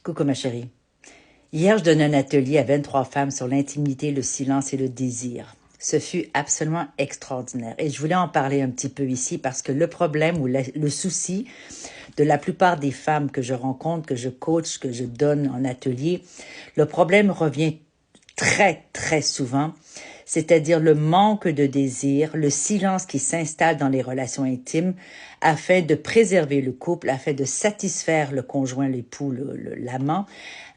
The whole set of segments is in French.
Coucou ma chérie. Hier, je donnais un atelier à 23 femmes sur l'intimité, le silence et le désir. Ce fut absolument extraordinaire et je voulais en parler un petit peu ici parce que le problème ou le souci de la plupart des femmes que je rencontre, que je coach, que je donne en atelier, le problème revient très souvent, c'est-à-dire le manque de désir, le silence qui s'installe dans les relations intimes afin de préserver le couple, afin de satisfaire le conjoint, l'époux, l'amant,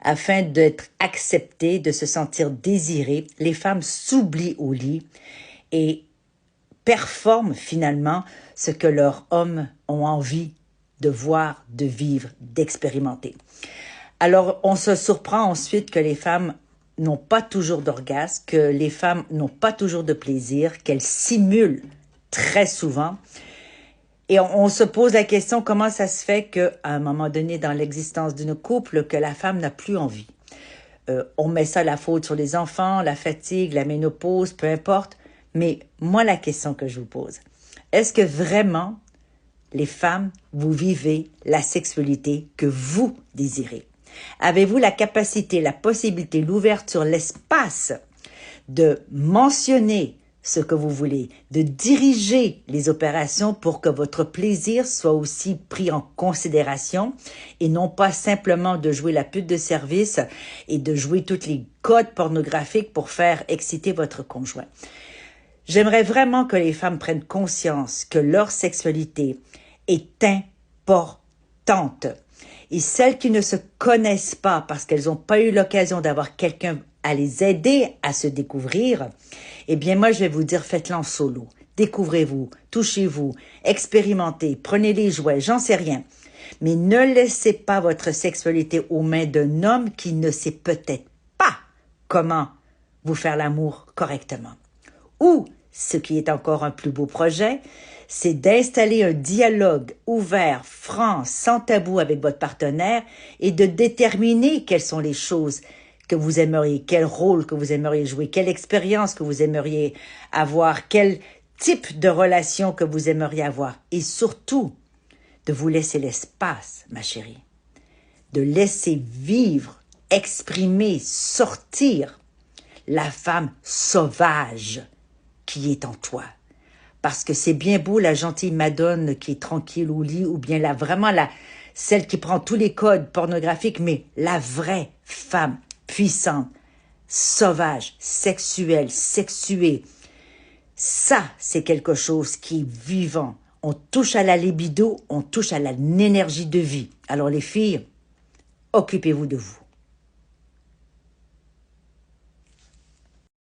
afin d'être accepté, de se sentir désiré. Les femmes s'oublient au lit et performent finalement ce que leurs hommes ont envie de voir, de vivre, d'expérimenter. Alors, on se surprend ensuite que les femmes n'ont pas toujours d'orgasme, que les femmes n'ont pas toujours de plaisir, qu'elles simulent très souvent. Et on se pose la question, comment ça se fait qu'à un moment donné dans l'existence d'une couple, que la femme n'a plus envie? On met ça la faute sur les enfants, la fatigue, la ménopause, peu importe. Mais moi, la question que je vous pose, est-ce que vraiment, les femmes, vous vivez la sexualité que vous désirez? Avez-vous la capacité, la possibilité, l'ouverture, l'espace de mentionner ce que vous voulez, de diriger les opérations pour que votre plaisir soit aussi pris en considération et non pas simplement de jouer la pute de service et de jouer tous les codes pornographiques pour faire exciter votre conjoint? J'aimerais vraiment que les femmes prennent conscience que leur sexualité est importante. Et celles qui ne se connaissent pas parce qu'elles n'ont pas eu l'occasion d'avoir quelqu'un à les aider à se découvrir, eh bien moi je vais vous dire, faites-le en solo. Découvrez-vous, touchez-vous, expérimentez, prenez les jouets, j'en sais rien. Mais ne laissez pas votre sexualité aux mains d'un homme qui ne sait peut-être pas comment vous faire l'amour correctement. Ou, ce qui est encore un plus beau projet, c'est d'installer un dialogue ouvert, franc, sans tabou avec votre partenaire et de déterminer quelles sont les choses que vous aimeriez, quel rôle que vous aimeriez jouer, quelle expérience que vous aimeriez avoir, quel type de relation que vous aimeriez avoir. Et surtout, de vous laisser l'espace, ma chérie, de laisser vivre, exprimer, sortir la femme sauvage qui est en toi. Parce que c'est bien beau la gentille madone qui est tranquille au lit ou bien celle qui prend tous les codes pornographiques, mais la vraie femme puissante, sauvage, sexuelle, sexuée. Ça, c'est quelque chose qui est vivant. On touche à la libido, on touche à l'énergie de vie. Alors les filles, occupez-vous de vous.